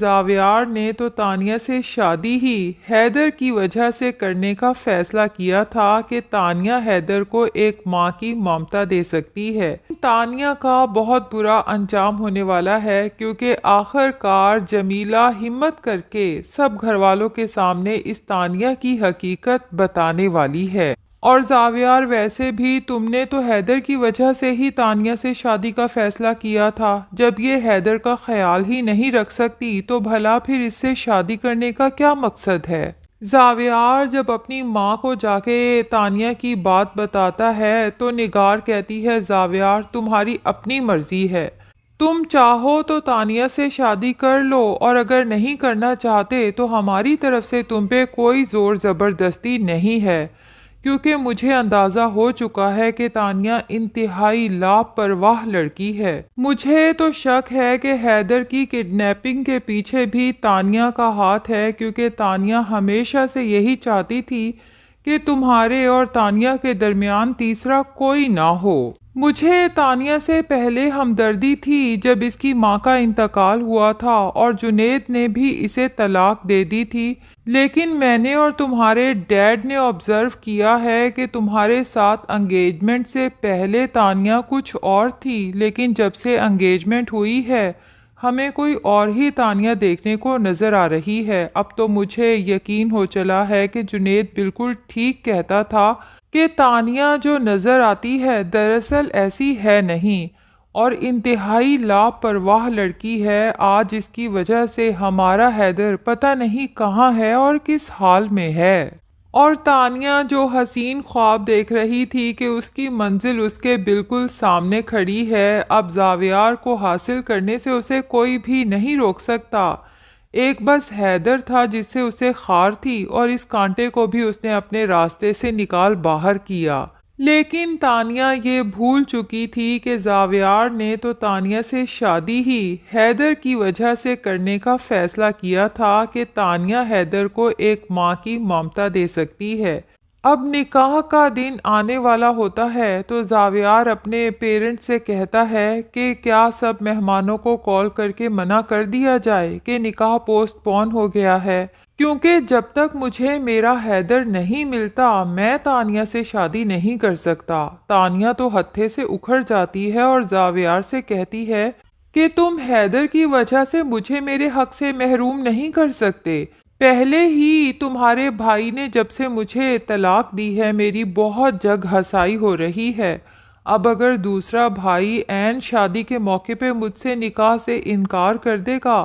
زاویار نے تو تانیہ سے شادی ہی حیدر کی وجہ سے کرنے کا فیصلہ کیا تھا کہ تانیہ حیدر کو ایک ماں کی ممتا دے سکتی ہے۔ تانیہ کا بہت برا انجام ہونے والا ہے کیونکہ آخر کار جمیلہ ہمت کر کے سب گھر والوں کے سامنے اس تانیہ کی حقیقت بتانے والی ہے۔ اور زاویار ویسے بھی تم نے تو حیدر کی وجہ سے ہی تانیہ سے شادی کا فیصلہ کیا تھا۔ جب یہ حیدر کا خیال ہی نہیں رکھ سکتی تو بھلا پھر اس سے شادی کرنے کا کیا مقصد ہے؟ زاویار جب اپنی ماں کو جا کے تانیہ کی بات بتاتا ہے تو نگار کہتی ہے زاویار تمہاری اپنی مرضی ہے، تم چاہو تو تانیہ سے شادی کر لو اور اگر نہیں کرنا چاہتے تو ہماری طرف سے تم پہ کوئی زور زبردستی نہیں ہے، کیونکہ مجھے اندازہ ہو چکا ہے کہ تانیہ انتہائی لاپرواہ لڑکی ہے۔ مجھے تو شک ہے کہ حیدر کی کڈنیپنگ کے پیچھے بھی تانیہ کا ہاتھ ہے، کیونکہ تانیہ ہمیشہ سے یہی چاہتی تھی کہ تمہارے اور تانیہ کے درمیان تیسرا کوئی نہ ہو۔ مجھے تانیہ سے پہلے ہمدردی تھی جب اس کی ماں کا انتقال ہوا تھا اور جنید نے بھی اسے طلاق دے دی تھی، لیکن میں نے اور تمہارے ڈیڈ نے آبزرو کیا ہے کہ تمہارے ساتھ انگیجمنٹ سے پہلے تانیہ کچھ اور تھی، لیکن جب سے انگیجمنٹ ہوئی ہے ہمیں کوئی اور ہی تانیہ دیکھنے کو نظر آ رہی ہے۔ اب تو مجھے یقین ہو چلا ہے کہ جنید بالکل ٹھیک کہتا تھا کہ تانیہ جو نظر آتی ہے دراصل ایسی ہے نہیں اور انتہائی لاپرواہ لڑکی ہے۔ آج اس کی وجہ سے ہمارا حیدر پتہ نہیں کہاں ہے اور کس حال میں ہے، اور تانیہ جو حسین خواب دیکھ رہی تھی کہ اس کی منزل اس کے بالکل سامنے کھڑی ہے، اب زاویار کو حاصل کرنے سے اسے کوئی بھی نہیں روک سکتا۔ ایک بس حیدر تھا جس سے اسے خار تھی اور اس کانٹے کو بھی اس نے اپنے راستے سے نکال باہر کیا، لیکن تانیہ یہ بھول چکی تھی کہ زاویار نے تو تانیہ سے شادی ہی حیدر کی وجہ سے کرنے کا فیصلہ کیا تھا کہ تانیہ حیدر کو ایک ماں کی ممتا دے سکتی ہے۔ اب نکاح کا دن آنے والا ہوتا ہے تو زاویار اپنے پیرنٹ سے کہتا ہے کہ کیا سب مہمانوں کو کال کر کے منع کر دیا جائے کہ نکاح پوسٹ پون ہو گیا ہے، کیونکہ جب تک مجھے میرا حیدر نہیں ملتا میں تانیہ سے شادی نہیں کر سکتا۔ تانیہ تو ہتھے سے اکھڑ جاتی ہے اور زاویار سے کہتی ہے کہ تم حیدر کی وجہ سے مجھے میرے حق سے محروم نہیں کر سکتے۔ پہلے ہی تمہارے بھائی نے جب سے مجھے طلاق دی ہے میری بہت جگ ہسائی ہو رہی ہے، اب اگر دوسرا بھائی عین شادی کے موقع پہ مجھ سے نکاح سے انکار کر دے گا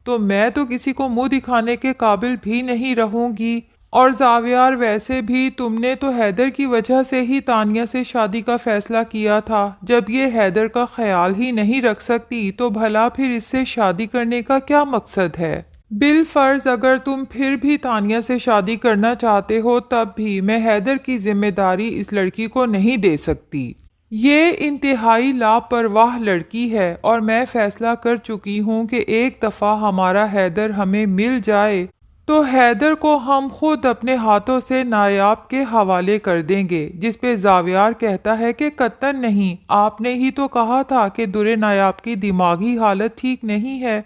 تو میں تو کسی کو منہ دکھانے کے قابل بھی نہیں رہوں گی۔ اور زاویار ویسے بھی تم نے تو حیدر کی وجہ سے ہی تانیہ سے شادی کا فیصلہ کیا تھا، جب یہ حیدر کا خیال ہی نہیں رکھ سکتی تو بھلا پھر اس سے شادی کرنے کا کیا مقصد ہے؟ بالفرض اگر تم پھر بھی تانیہ سے شادی کرنا چاہتے ہو تب بھی میں حیدر کی ذمہ داری اس لڑکی کو نہیں دے سکتی۔ یہ انتہائی لاپرواہ لڑکی ہے اور میں فیصلہ کر چکی ہوں کہ ایک دفعہ ہمارا حیدر ہمیں مل جائے تو حیدر کو ہم خود اپنے ہاتھوں سے نایاب کے حوالے کر دیں گے، جس پہ زاویار کہتا ہے کہ قطعاً نہیں، آپ نے ہی تو کہا تھا کہ درِ نایاب کی دماغی حالت ٹھیک نہیں ہے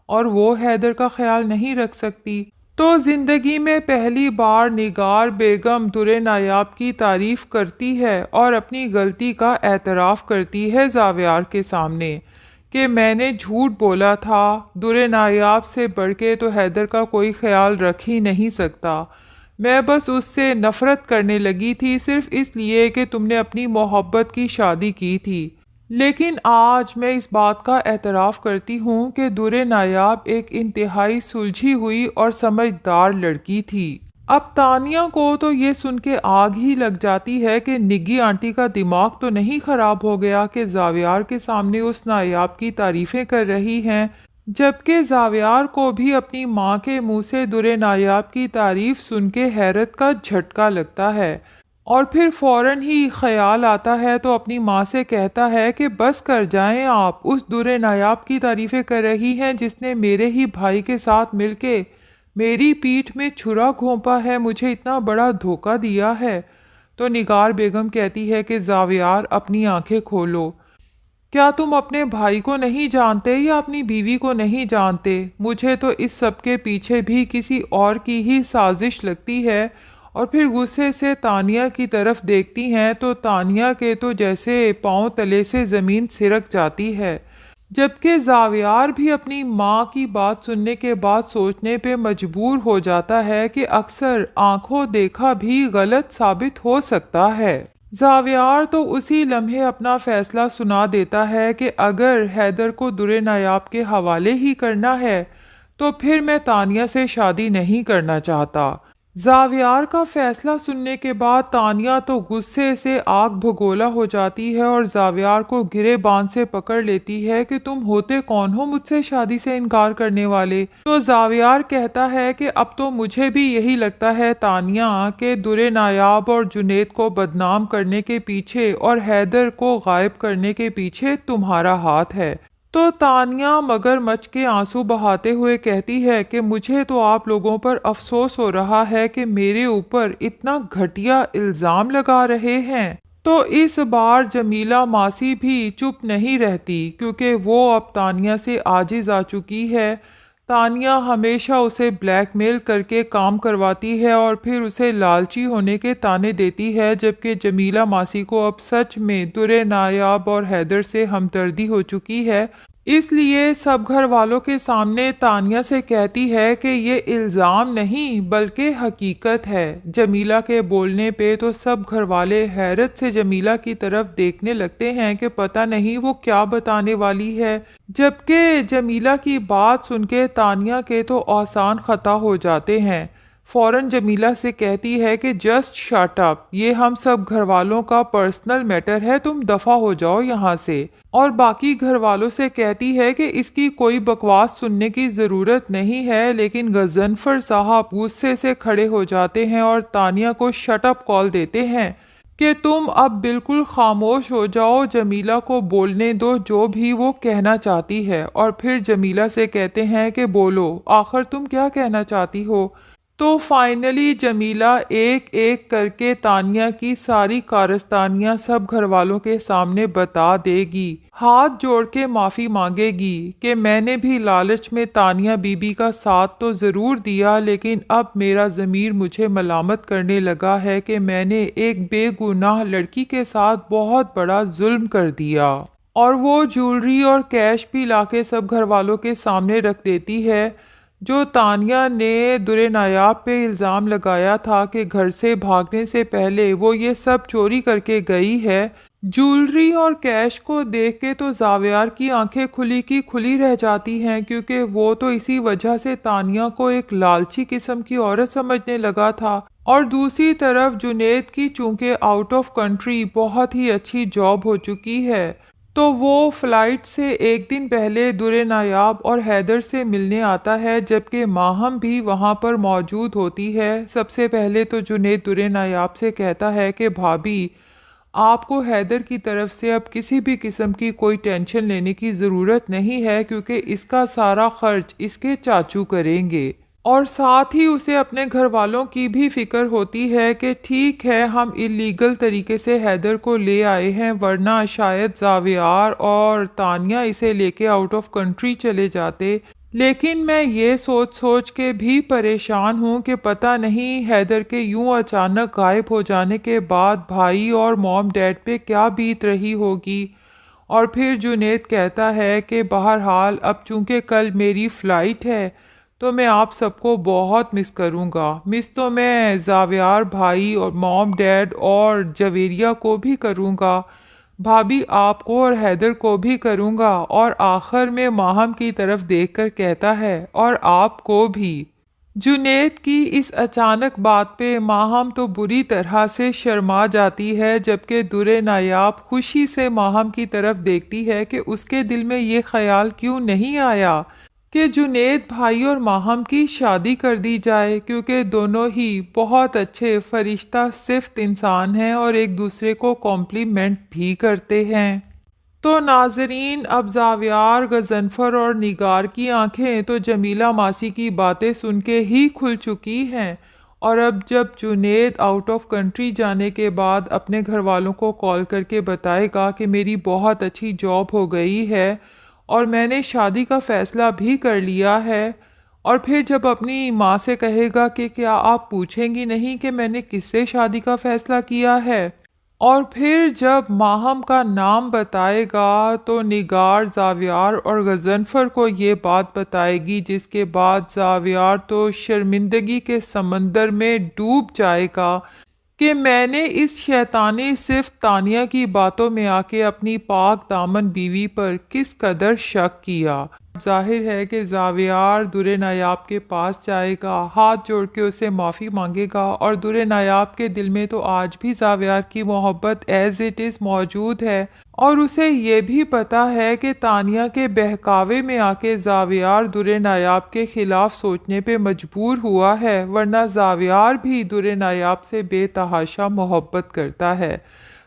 اور وہ حیدر کا خیال نہیں رکھ سکتی۔ تو زندگی میں پہلی بار نگار بیگم درِ نایاب کی تعریف کرتی ہے اور اپنی غلطی کا اعتراف کرتی ہے زاویار کے سامنے کہ میں نے جھوٹ بولا تھا، درِ نایاب سے بڑھ کے تو حیدر کا کوئی خیال رکھ ہی نہیں سکتا، میں بس اس سے نفرت کرنے لگی تھی صرف اس لیے کہ تم نے اپنی محبت کی شادی کی تھی۔ لیکن آج میں اس بات کا اعتراف کرتی ہوں کہ درِ نایاب ایک انتہائی سلجھی ہوئی اور سمجھدار لڑکی تھی۔ اب تانیہ کو تو یہ سن کے آگ ہی لگ جاتی ہے کہ نگی آنٹی کا دماغ تو نہیں خراب ہو گیا کہ زاویار کے سامنے اس نایاب کی تعریفیں کر رہی ہیں، جبکہ زاویار کو بھی اپنی ماں کے منہ سے درِ نایاب کی تعریف سن کے حیرت کا جھٹکا لگتا ہے اور پھر فوراً ہی خیال آتا ہے تو اپنی ماں سے کہتا ہے کہ بس کر جائیں، آپ اس درِ نایاب کی تعریفیں کر رہی ہیں جس نے میرے ہی بھائی کے ساتھ مل کے میری پیٹھ میں چھرا گھونپا ہے، مجھے اتنا بڑا دھوکہ دیا ہے۔ تو نگار بیگم کہتی ہے کہ زاویار اپنی آنکھیں کھولو، کیا تم اپنے بھائی کو نہیں جانتے یا اپنی بیوی کو نہیں جانتے؟ مجھے تو اس سب کے پیچھے بھی کسی اور کی ہی سازش لگتی ہے۔ اور پھر غصے سے تانیہ کی طرف دیکھتی ہیں تو تانیہ کے تو جیسے پاؤں تلے سے زمین سرک جاتی ہے، جبکہ زاویار بھی اپنی ماں کی بات سننے کے بعد سوچنے پہ مجبور ہو جاتا ہے کہ اکثر آنکھوں دیکھا بھی غلط ثابت ہو سکتا ہے۔ زاویار تو اسی لمحے اپنا فیصلہ سنا دیتا ہے کہ اگر حیدر کو در نایاب کے حوالے ہی کرنا ہے تو پھر میں تانیہ سے شادی نہیں کرنا چاہتا۔ زاویار کا فیصلہ سننے کے بعد تانیہ تو غصے سے آگ بھگولا ہو جاتی ہے اور زاویار کو گرے بان سے پکڑ لیتی ہے کہ تم ہوتے کون ہو مجھ سے شادی سے انکار کرنے والے؟ تو زاویار کہتا ہے کہ اب تو مجھے بھی یہی لگتا ہے تانیہ کہ در نایاب اور جنید کو بدنام کرنے کے پیچھے اور حیدر کو غائب کرنے کے پیچھے تمہارا ہاتھ ہے۔ تو تانیہ مگر مچ کے آنسو بہاتے ہوئے کہتی ہے کہ مجھے تو آپ لوگوں پر افسوس ہو رہا ہے کہ میرے اوپر اتنا گھٹیا الزام لگا رہے ہیں۔ تو اس بار جمیلہ ماسی بھی چپ نہیں رہتی کیونکہ وہ اب تانیہ سے عاجز آ چکی ہے۔ تانیہ ہمیشہ اسے بلیک میل کر کے کام کرواتی ہے اور پھر اسے لالچی ہونے کے طعنے دیتی ہے، جبکہ جمیلہ ماسی کو اب سچ میں در نایاب اور حیدر سے ہمدردی ہو چکی ہے۔ اس لیے سب گھر والوں کے سامنے تانیہ سے کہتی ہے کہ یہ الزام نہیں بلکہ حقیقت ہے۔ جمیلہ کے بولنے پہ تو سب گھر والے حیرت سے جمیلہ کی طرف دیکھنے لگتے ہیں کہ پتہ نہیں وہ کیا بتانے والی ہے، جبکہ جمیلہ کی بات سن کے تانیہ کے تو آسان خطا ہو جاتے ہیں۔ فوراً جمیلہ سے کہتی ہے کہ جسٹ شٹ اپ، یہ ہم سب گھر والوں کا پرسنل میٹر ہے، تم دفع ہو جاؤ یہاں سے۔ اور باقی گھر والوں سے کہتی ہے کہ اس کی کوئی بکواس سننے کی ضرورت نہیں ہے، لیکن غضنفر صاحب غصے سے کھڑے ہو جاتے ہیں اور تانیہ کو شٹ اپ کال دیتے ہیں کہ تم اب بالکل خاموش ہو جاؤ، جمیلہ کو بولنے دو جو بھی وہ کہنا چاہتی ہے۔ اور پھر جمیلہ سے کہتے ہیں کہ بولو، آخر تم کیا کہنا چاہتی ہو؟ تو فائنلی جمیلہ ایک ایک کر کے تانیہ کی ساری کارستانیاں سب گھر والوں کے سامنے بتا دے گی، ہاتھ جوڑ کے معافی مانگے گی کہ میں نے بھی لالچ میں تانیہ بی بی کا ساتھ تو ضرور دیا، لیکن اب میرا ضمیر مجھے ملامت کرنے لگا ہے کہ میں نے ایک بے گناہ لڑکی کے ساتھ بہت بڑا ظلم کر دیا۔ اور وہ جیولری اور کیش بھی لا کے سب گھر والوں کے سامنے رکھ دیتی ہے جو تانیہ نے در نایاب پہ الزام لگایا تھا کہ گھر سے بھاگنے سے پہلے وہ یہ سب چوری کر کے گئی ہے۔ جیولری اور کیش کو دیکھ کے تو زاویار کی آنکھیں کھلی کی کھلی رہ جاتی ہیں، کیونکہ وہ تو اسی وجہ سے تانیہ کو ایک لالچی قسم کی عورت سمجھنے لگا تھا۔ اور دوسری طرف جنید کی چونکہ آؤٹ آف کنٹری بہت ہی اچھی جاب ہو چکی ہے، تو وہ فلائٹ سے ایک دن پہلے در نایاب اور حیدر سے ملنے آتا ہے، جبکہ ماہم بھی وہاں پر موجود ہوتی ہے۔ سب سے پہلے تو جنید در نایاب سے کہتا ہے کہ بھابی، آپ کو حیدر کی طرف سے اب کسی بھی قسم کی کوئی ٹینشن لینے کی ضرورت نہیں ہے، کیونکہ اس کا سارا خرچ اس کے چاچو کریں گے۔ اور ساتھ ہی اسے اپنے گھر والوں کی بھی فکر ہوتی ہے کہ ٹھیک ہے ہم اللیگل طریقے سے حیدر کو لے آئے ہیں، ورنہ شاید زاویار اور تانیہ اسے لے کے آؤٹ آف کنٹری چلے جاتے۔ لیکن میں یہ سوچ کے بھی پریشان ہوں کہ پتہ نہیں حیدر کے یوں اچانک غائب ہو جانے کے بعد بھائی اور موم ڈیڈ پہ کیا بیت رہی ہوگی۔ اور پھر جنید کہتا ہے کہ بہرحال اب چونکہ کل میری فلائٹ ہے تو میں آپ سب کو بہت مس کروں گا۔ مس تو میں زاویار بھائی اور موم ڈیڈ اور جویریہ کو بھی کروں گا، بھابھی آپ کو اور حیدر کو بھی کروں گا۔ اور آخر میں ماہم کی طرف دیکھ کر کہتا ہے اور آپ کو بھی۔ جنید کی اس اچانک بات پہ ماہم تو بری طرح سے شرما جاتی ہے، جبکہ در نایاب خوشی سے ماہم کی طرف دیکھتی ہے کہ اس کے دل میں یہ خیال کیوں نہیں آیا کہ جنید بھائی اور ماہم کی شادی کر دی جائے، کیونکہ دونوں ہی بہت اچھے فرشتہ صفت انسان ہیں اور ایک دوسرے کو کمپلیمنٹ بھی کرتے ہیں۔ تو ناظرین، اب زاویار، غضنفر اور نگار کی آنکھیں تو جمیلہ ماسی کی باتیں سن کے ہی کھل چکی ہیں، اور اب جب جنید آؤٹ آف کنٹری جانے کے بعد اپنے گھر والوں کو کال کر کے بتائے گا کہ میری بہت اچھی جاب ہو گئی ہے اور میں نے شادی کا فیصلہ بھی کر لیا ہے، اور پھر جب اپنی ماں سے کہے گا کہ کیا آپ پوچھیں گی نہیں کہ میں نے کس سے شادی کا فیصلہ کیا ہے، اور پھر جب ماہم کا نام بتائے گا تو نگار زاویار اور غضنفر کو یہ بات بتائے گی، جس کے بعد زاویار تو شرمندگی کے سمندر میں ڈوب جائے گا کہ میں نے اس شیطانی صرف تانیہ کی باتوں میں آ کے اپنی پاک دامن بیوی پر کس قدر شک کیا۔ ظاہر ہے کہ زاویار در نایاب کے پاس جائے گا، ہاتھ جوڑ کے اسے معافی مانگے گا، اور در نایاب کے دل میں تو آج بھی زاویار کی محبت ایز اٹ از موجود ہے، اور اسے یہ بھی پتا ہے کہ تانیہ کے بہکاوے میں آ کے زاویار در نایاب کے خلاف سوچنے پہ مجبور ہوا ہے، ورنہ زاویار بھی در نایاب سے بے تحاشا محبت کرتا ہے۔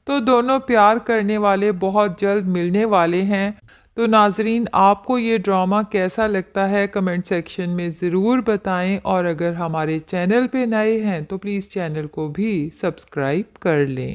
تو دونوں پیار کرنے والے بہت جلد ملنے والے ہیں۔ تو ناظرین، آپ کو یہ ڈرامہ کیسا لگتا ہے کمنٹ سیکشن میں ضرور بتائیں، اور اگر ہمارے چینل پہ نئے ہیں تو پلیز چینل کو بھی سبسکرائب کر لیں۔